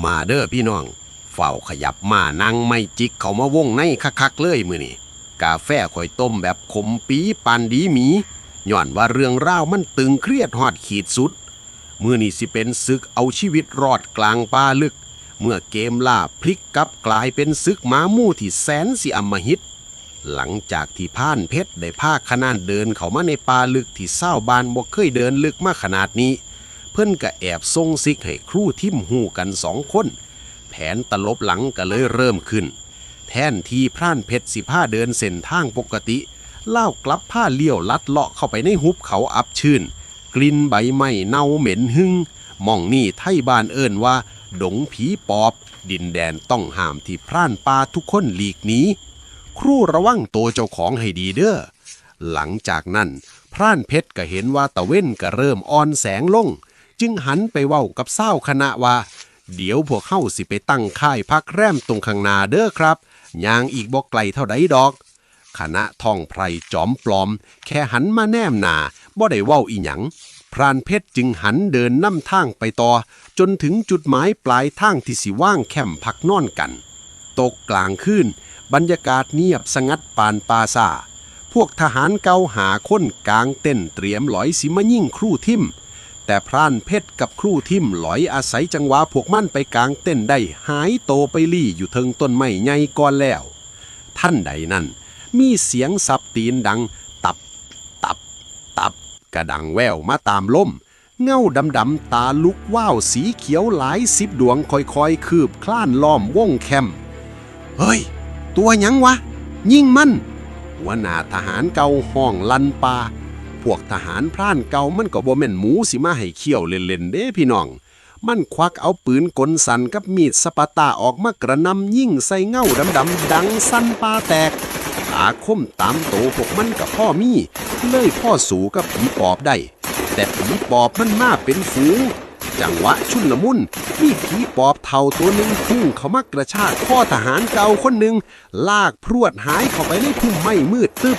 มาเด้อพี่น้องเฝ้าขยับมานั่งไม่จิกเขามาวงในคักๆเลยมื้อนี้กาแฟข่อยต้มแบบขมปีปานดีหมีย้อนว่าเรื่องราวมันตึงเครียดฮอดขีดสุดมื้อนี้สิเป็นศึกเอาชีวิตรอดกลางป่าลึกเมื่อเกมล่าพลิกกลับกลายเป็นศึกหมาหมู่ที่แสนสิอำมหิตหลังจากที่พรานเพชรได้พาคณะเดินเข้ามาในป่าลึกที่ชาวบ้านบ่เคยเดินลึกมาขนาดนี้เพิ่นก็แอบส่งซิกให้ครูทิมหูกัน2 คนแผนตลบหลังก็เลยเริ่มขึ้นแทนที่พรานเพชรสิพาเดินเส้นทางปกติเล่ากลับผ้าเลี้ยวลัดเลาะเข้าไปในหุบเขาอับชื้นกลิ่นใบไม้เน่าเหม็นหึ่งหม่องนี่ไทยบ้านเอิ้นว่าดงผีปอบดินแดนต้องห้ามที่พรานป่าทุกคนหลีกหนีครูระวังตัวเจ้าของให้ดีเด้อหลังจากนั้นพรานเพชรก็เห็นว่าตะเว้นก็เริ่มอ่อนแสงลงจึงหันไปเว้ากับเศร้าคณะว่าเดี๋ยวพวกเข้าสิไปตั้งค่ายพักแรมตรงข้างหน้าเด้อครับย่างอีกบ่ไกลเท่าใดดอกคณะท่องไพรจอมปลอมแค่หันมาแนมหน้าบ่ได้เว้าอีหยังพรานเพชรจึงหันเดินนำทางไปต่อจนถึงจุดหมายปลายทางที่สิว่างแคมป์พักนอนกันตกกลางคืนบรรยากาศเงียบสงัดปานปาซาพวกทหารเก่าหาคนกลางเต้นเตรียมหลอยสิมายิ่งครู่ทิมแต่พรานเพชรกับครู่ทิมหลอยอาศัยจังหวะพวกมันไปกลางเต้นได้หายโตไปลี่อยู่เทิงต้นไม้ใหญ่ก่อนแล้วท่านใดนั้นมีเสียงสับตีนดังตับตับตับกระดังแววมาตามลมเงาดำๆตาลุกว่าวสีเขียวหลาย10 ดวงค่อยๆคืบคล้านล้อมวงแคมป์เฮ้ยตัวหยังวะยิงมันหัวหน้าทหารเก่าห้องลั่นป่าพวกทหารพร่านเก่ามันก็บ่แม่นหมูสิมาให้เคี่ยวเล่นๆเด้พี่น้องมันควักเอาปืนกลสันกับมีดสปาตาออกมากระนำยิงใส่เงาดำๆดังสั้นป่าแตกอาคมตามโตพวกมันกับพ่อมีเลยพ่อสู่กับผีปอบได้แต่ผีปอบมันมาเป็นฝูงจังหวะชุนละมุนมีผีปอบเท่าตัวหนึ่งพุ่งเข้ามากระชากพ่อทหารเก่าคนหนึ่งลากพรวดหายเข้าไปในพุ่มไม้มืดตึบ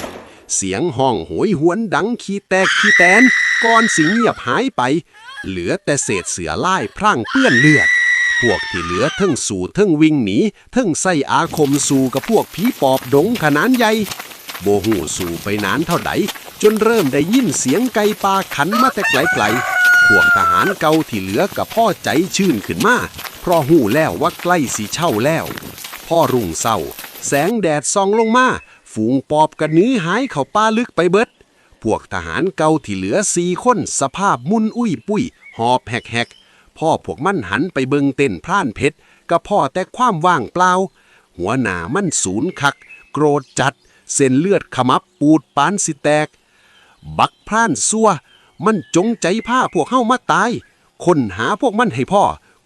เสียงห้องโหยหวนดังขี้แตกขี้แตนก่อนสิงเงียบหายไปเหลือแต่เศษเสือล่ายพร่างเปื้อนเลือดพวกที่เหลือเทั้งสู่เทั้งวิ่งหนีเทั้งใส่อาคมสู่กับพวกผีปอบดงขนาดใหญ่โบหูสู่ไปนานเท่าใดจนเริ่มได้ยินเสียงไก่ป่าขันมาแต่ไกลๆพวกทหารเก่าที่เหลือกับพ่อใจชื่นขึ้นมาเพราะหูแล้วว่าใกล้สิเช่าแล้วพ่อรุ่งเศร้าแสงแดดส่องลงมาฝูงปอบกระนื้อหายเข้าป่าลึกไปเบิดพวกทหารเก่าที่เหลือ4 คนสภาพมุนอุ้ยปุ้ยหอบแหกๆพ่อพวกมันหันไปเบิงเต้นพร่านเพชรก็พ่อแต่ความว่างเปล่าหัวหน้ามันสูญคักโกรธจัดเส้นเลือดขมับปูดปานสิแตกบักพร่านซัวมันจงใจพาพวกเฮามาตายค้นหาพวกมันให้พ่อ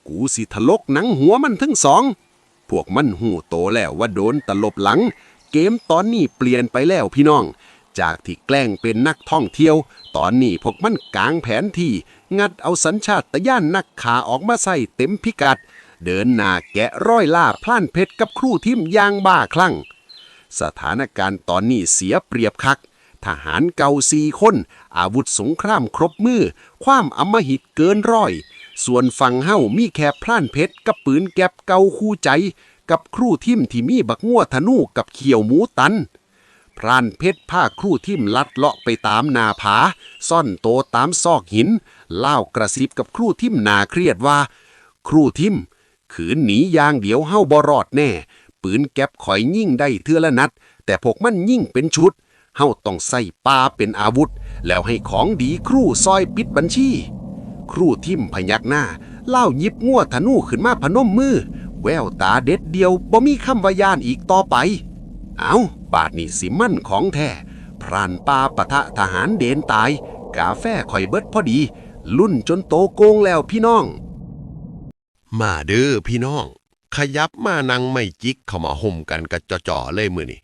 กูสิทะลกหนังหัวมันทั้ง2พวกมันหูโตแล้วว่าโดนตลบหลังเกมตอนนี้เปลี่ยนไปแล้วพี่น้องจากที่แกล้งเป็นนักท่องเที่ยวตอนนี้พวกมันกางแผนที่งัดเอาสัญชาตญาณนักขาออกมาใส่เต็มพิกัดเดินหน้าแกะร้อยล่าพล่านเพชรกับครูทิมยางบ้าคลั่งสถานการณ์ตอนนี้เสียเปรียบคักทหารเก่า4 คนอาวุธสงครามครบมือความอำมหิตเกินร้อยส่วนฝั่งเฮ้ามีแค่พล่านเพชรกับปืนแก๊ปเก่าคู่ใจกับครูทิมที่มีบักงัวธนูกับเขียวหมูตันพรานเพชรผ้าครูทิมลัดเลาะไปตามนาผาซ่อนโตตามซอกหินเล่ากระซิบกับครูทิมนาเครียดว่าครูทิมขืนหนีอย่างเดียวเฮ้าบ่รอดแน่ปืนแก๊ปข่อยยิ่งได้เทื่อละนัดแต่พวกมันยิ่งเป็นชุดเฮ้าต้องใส่ปาเป็นอาวุธแล้วให้ของดีครูซอยปิดบัญชีครูทิมพยักหน้าเล่าหยิบงัวธนูขึ้นมาพนมมือแววตาเด็ดเดียวบ่มีคำว่ายานอีกต่อไปเอาบาดนี้สิมั่นของแท้พรานป่าปะทะทหารเดนตายกาแฟข่อยเบิดพอดีลุ่นจนโตโกงแล้วพี่น้องมาเด้อพี่น้องขยับมานั่งไม่จิกเข้ามาห่มกันกะจ่อๆเลยมื้อนี้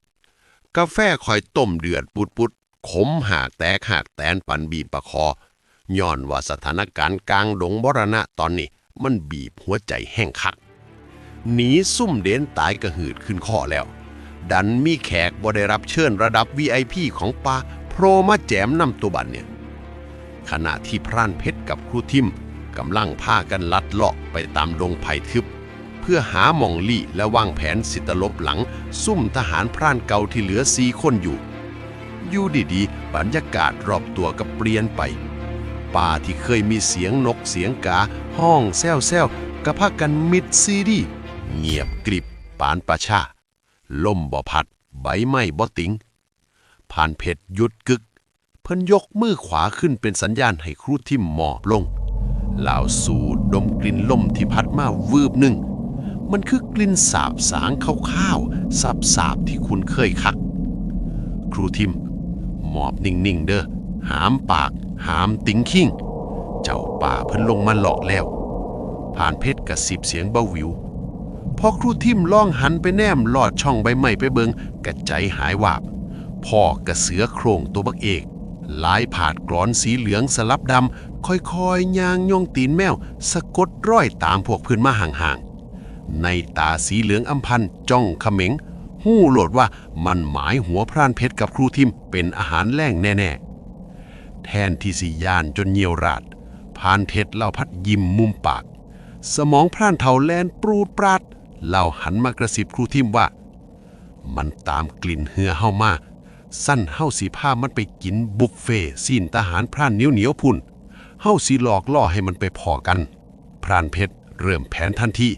กาแฟข่อยต้มเดือดปุดๆขมหากแตกหากแตนปันบีบประคอย้อนว่าสถานการณ์กลางดงบรณะตอนนี้มันบีบหัวใจแห้งคักหนีซุ่มเดนตายกระหืดขึ้นคอแล้วดันมีแขกบ่ได้รับเชิญระดับ VIP ของป่าโผล่มาแจมนำตัวบันเนี่ยขณะที่พรานเพชรกับครูทิมกำลังพากันลัดเลาะไปตามดงไผ่ทึบ พื่อหาหม่องลี่และวางแผนสิตลบหลังซุ่มทหารพรานเก่าที่เหลือ4 คนอยู่ดีๆบรรยากาศรอบตัวก็เปลี่ยนไปป่าที่เคยมีเสียงนกเสียงกาห้องแซวๆกระพากันมิดซีดีเงียบกริบปานประชาลมบ่พัดใบไม้บ่ติงผ่านเพชรหยุดกึกเพิ่นยกมือขวาขึ้นเป็นสัญญาณให้ครูทิมหมอบลงลาวสูดดมกลิ่นลมที่พัดมาวืบหนึ่งมันคือกลิ่นสาบสางข้าวๆสาบที่คุณเคยคักครูทิมหมอบนิ่งๆเด้อหามปากหามติงขิงเจ้าป่าเพิ่นลงมาหลอกแล้วผ่านเพชรกระสิบเสียงเบาวิวพอครูทิมล่องหันไปแนมลอดช่องใบไม้ไปเบิงกระใจหายวาบพ่อกระเสือโครงตัวบักเอกลายผาดกรอนสีเหลืองสลับดำค่อยๆย่างย่องตีนแมวสะกดร้อยตามพวกเพื่อนมาห่างๆในตาสีเหลืองอำพันจ้องเขม็งหู้โหลดว่ามันหมายหัวพรานเพชรกับครูทิมเป็นอาหารแล่งแน่ๆแทนที่สิย่านจนเหี่ยวราดพรานเพชรเล่าพัดยิ้มมุมปากสมองพรานเท่าแลนปรูดปราดเล่าหันมากระซิบครูทิมว่ามันตามกลิ่นเหือเฮามาสั้นเฮาสีผ้ามันไปกินบุฟเฟ่ซีนทหารพรานเหนียวพุ่นเฮาสีหลอกล่อให้มันไปพอกันพรานเพชรเริ่มแผนทันที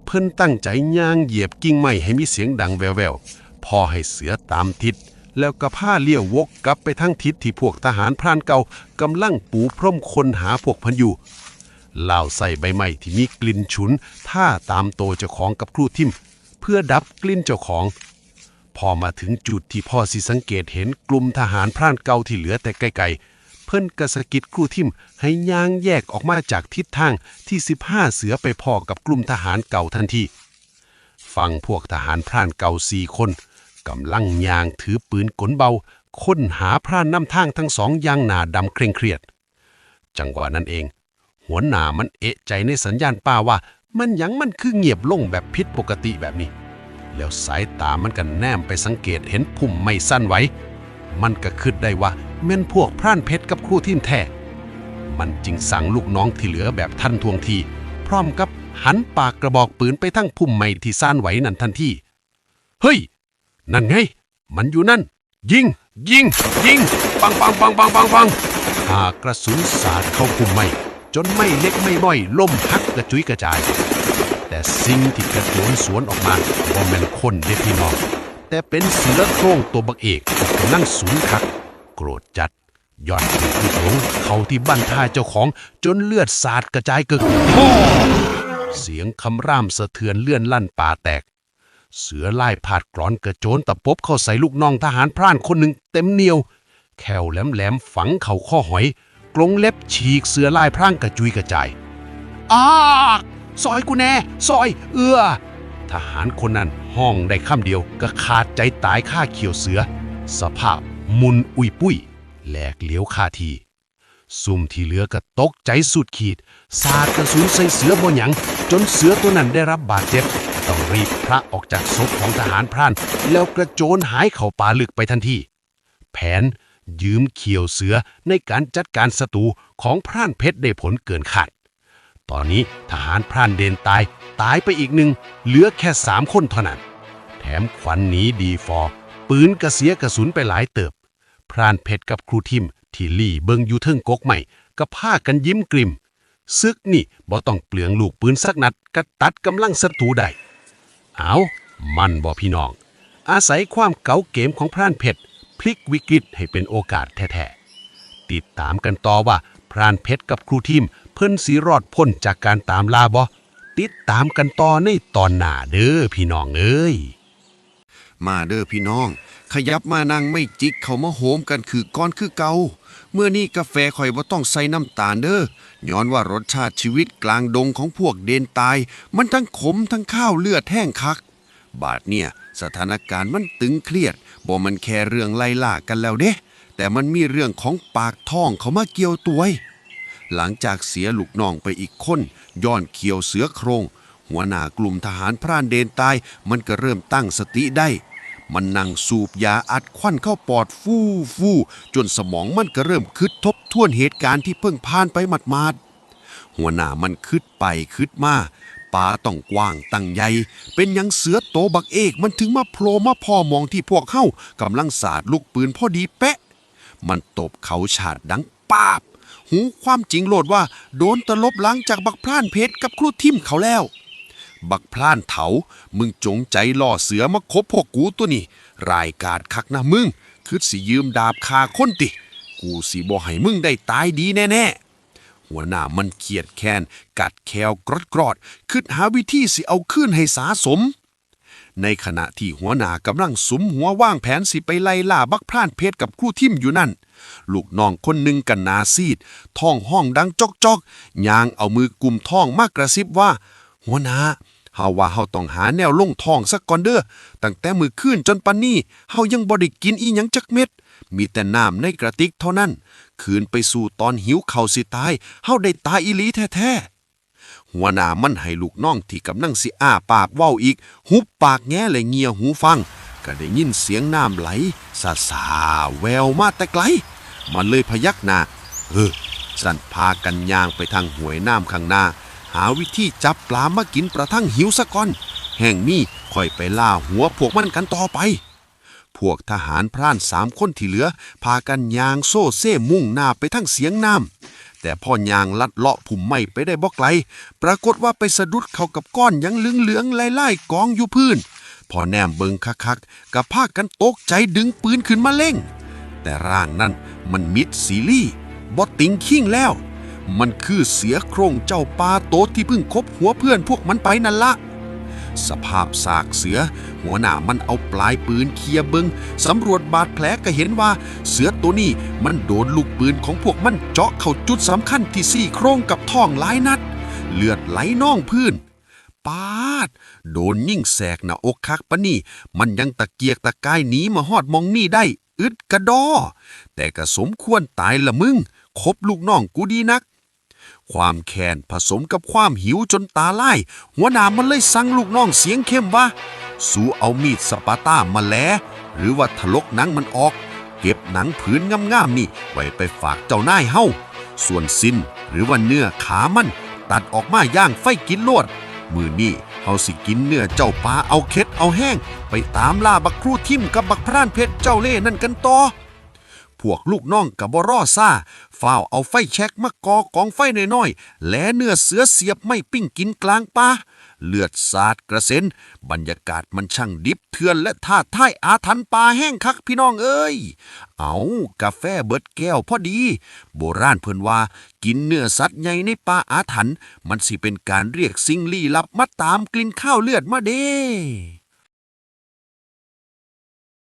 เพิ่นตั้งใจย่างเหยียบกิ่งไม้ให้มีเสียงดังแววๆพอให้เสือตามทิศแล้วก็ผ้าเลี้ยววกกลับไปทางทิศที่พวกทหารพรานเก่ากำลังปูพร่มคนหาพวกพันอยู่เล่าใส่ใบไม้ที่มีกลิ่นฉุนท่าตามโตเจ้าของกับครูทิมเพื่อดับกลิ่นเจ้าของพอมาถึงจุดที่พ่อสิสังเกตเห็นกลุ่มทหารพรานเก่าที่เหลือแต่ไกลๆเพิ่นกระสะกิดครูทิมให้ย่างแยกออกมาจากทิศทางที่15เสือไปพอกับกลุ่มทหารเก่าทันทีฟังพวกทหารพรานเก่า4 คนกำลังย่างถือปืนกลเบาค้นหาพรานนำทางทั้งสองอย่างหนาดำเคร่งเครียดจังหวะนั้นเองหัวหน้ามันเอะใจในสัญญาณป้าว่ามันคือเงียบลงแบบผิดปกติแบบนี้แล้วสายตามันก็แนมไปสังเกตเห็นพุ่มไม้สั้นไว้มันก็คิดได้ว่าแม่นพวกพร่านเพชรกับครูทิมแท้มันจึงสั่งลูกน้องที่เหลือแบบทันท่วงทีพร้อมกับหันปากกระบอกปืนไปทั้งพุ่มไม้ที่ซ่านไว้นั่นทันทีเฮ้ยนั่นไงมันอยู่นั่นยิงปังหากระสุนสาดเข้าพุ่มไม้จนไม่เล็กไม่น้อยล่มหักกระจุยกระจายแต่สิ่งที่กระโจนสวนออกมาบ่แม่นคนเด้พี่น้องแต่เป็นเสือโคร่งตัวบักเอกกำลังสูงคักโกรธจัดย้อนลูกหลงเข้าที่บั้นท้ายเจ้าของจนเลือดสาดกระจายกึกเสียงคำร่ามสะเทือนเลื่อนลั่นป่าแตกเสือไล่พาดกรอนกระโจนตะปบเข้าใส่ลูกน้องทหารพรานคนหนึ่งเต็มเหนียวแควแหลมฝังเข่าข้อหอยกรงเล็บฉีกเสือลายพร่างกระจุยกระจายซอยกูแน่ซอยทหารคนนั้นห้องได้คำเดียวก็ขาดใจตายข้าเขียวเสือสภาพมุนอุยปุ้ยแหลกเหลียวคาทีซุ่มที่เหลือก็ตกใจสุดขีดสาดกระสุนใส่เสือบ่หยังจนเสือตัวนั้นได้รับบาดเจ็บต้องรีบพระออกจากศพของทหารพรานแล้วกระโจนหายเข้าป่าลึกไปทันทีแผนยืมเขียวเสือในการจัดการศัตรูของพรานเพชรได้ผลเกินคาดตอนนี้ทหารพรานเดนตายไปอีกหนึ่งเหลือแค่3 คนเท่านั้นแถมขวัญหนีดีฟอปืนกระเสียกระสุนไปหลายเติบพรานเพชรกับครูทิมที่ลี่เบิงอยู่เทิงกกใหม่ก็พากันยิ้มกริมซึกนี่บ่ต้องเปลืองลูกปืนสักนัดก็ตัดกำลังศัตรูได้เอามันบ่พี่น้องอาศัยความเก๋าเกมของพรานเพชรพลิกวิกฤตให้เป็นโอกาสแท้ๆติดตามกันต่อว่าพรานเพชรกับครูทิมเพิ่นสิรอดพ้นจากการตามล่าบ่ติดตามกันต่อในตอนหน้าเด้อพี่น้องเอ้ยมาเด้อพี่น้องขยับมานั่งไม่จิกเขามาโหมกันคือก้อนคือเก่าเมื่อนี้กาแฟข่อยบ่ต้องใส่น้ำตาลเด้อย้อนว่ารสชาติชีวิตกลางดงของพวกเดนตายมันทั้งขมทั้งข้าวเลือดแห้งคักบาดเนี่ยสถานการณ์มันตึงเครียดบ่มันแค่เรื่องไล่ล่ากันแล้วเด้แต่มันมีเรื่องของปากท้องเขามาเกี่ยวตัวหลังจากเสียลูกน้องไปอีกคนย้อนเขียวเสือโครงหัวหน้ากลุ่มทหารพรานเดนตายมันก็เริ่มตั้งสติได้มันนั่งสูบยาอัดควันเข้าปอดฟู่จนสมองมันก็เริ่มคิดทบทวนเหตุการณ์ที่เพิ่งผ่านไปหมาดๆหัวหน้ามันคิดไปคิดมา ป่าต้องกว้างตั้งใหญ่เป็นหยังเสือโตบักเอกมันถึงมาโผล่มาพ่อมองที่พวกเฮากำลังสาดลูกปืนพอดีเป๊ะมันตบเขาฉาดดังปาบหูความจริงโลดว่าโดนตลบหลังจากบักพร่านเพชรกับครูทิมเขาแล้วบักพร่านเถามึงจงใจล่อเสือมาคบพวกกูตัวนี่รายการคักนะมึงคือสิยืมดาบคาคนติกูสิบ่ให้มึงได้ตายดีแน่ๆหัวหน้ามันเครียดแค้นกัดแควกรอดคิดหาวิธีสิเอาคืนให้สาสมในขณะที่หัวหน้ากำลังสุมหัวว่างแผนสิไปไล่ล่าบักพร่านเพชรกับครูทิมอยู่นั่นลูกน้องคนหนึ่งกันนาซีดท้องห้องดังจอกยางเอามือกุมท้องมากระซิบว่าหัวหน้าเฮาว่าเฮาต้องหาแนวลงท้องสักก่อนเด้อตั้งแต่มื้อคืนจนปานนี้เฮายังบ่ได้กินอีหยังจักเม็ดมีแต่น้ำในกระติกเท่านั้นคืนไปสู่ตอนหิวข้าวสิตายเฮาได้ตายอีหลีแท้ๆหัวหน้ามันให้ลูกน้องที่กำลังสิอ้าปากเว้าอีกหุบปากแง่และเงียหูฟังก็ได้ยินเสียงน้ำไหลซาแววมาแต่ไกลมันเลยพยักหน้าสั่นพากันย่างไปทางห้วยน้ำข้างหน้าหาวิธีจับปลามากินประทังหิวซะก่อนแห่งนี้ค่อยไปล่าหัวพวกมันกันต่อไปพวกทหารพร่าน3 คนที่เหลือพากันย่างโซ่เซ่มุ่งหน้าไปทางเสียงน้ำแต่พ่อยางลัดเลาะพุ่มไม้ไปได้บ่ไกลปรากฏว่าไปสะดุดเข้ากับก้อนหยังเหลืองๆไล่ๆกองอยู่พื้นพอแนมเบิงคักๆกับพากันตกใจดึงปืนขึ้นมาเล่งแต่ร่างนั้นมันมิดซีรีส์บ่ติงขิ้งแล้วมันคือเสือโครงเจ้าปลาโตที่เพิ่งคบหัวเพื่อนพวกมันไปนั่นละสภาพซากเสือหัวหน้ามันเอาปลายปืนเคลียเบิงสำรวจบาดแผลก็เห็นว่าเสือตัวนี้มันโดนลูกปืนของพวกมันเจาะเข้าจุดสำคัญที่ซี่โครงกับท้องหลายนัดเลือดไหลนองพื้นปาดโดนยิ่งแสกหน้าอกคักปะนี่มันยังตะเกียกตะกายหนีมาฮอดมองนี่ได้อึดกระดอแต่ก็สมควรตายละมึงคบลูกน้องกูดีนักความแค้นผสมกับความหิวจนตาลายหัวหน้ามันเลยสั่งลูกน้องเสียงเข้มว่าสู้เอามีดสปาต้ามาแลหรือว่าถลกหนังมันออกเก็บหนังผืนงามๆนี่ไว้ไปฝากเจ้านายเฮาส่วนสิ้นหรือว่าเนื้อขามันตัดออกมาย่างไฟกินโลดมื้อนี้เฮาสิกินเนื้อเจ้าปลาเอาเค็ดเอาแห้งไปตามล่าบักครูทิมกับบักพร่านเพชรเจ้าเล่นั่นกันต่อพวกลูกน้องกับบ่รอซ่าฝ้าวเอาไฟแช็กมากอกองไฟน้อยๆแลเนื้อเสือเสียบไม่ปิ้งกินกลางป่าเลือดสาดกระเซ็นบรรยากาศมันช่างดิบเถื่อนและท่าท้ายอาถรรพ์ป่าแห้งคักพี่น้องเอ้ยเอากาแฟเบิดแก้วพอดีโบราณเพิ่นว่ากินเนื้อสัตว์ใหญ่ในป่าอาถรรพ์มันสิเป็นการเรียกสิ่งลี้ลับมาตามกลิ่นข้าวเลือดมาเด้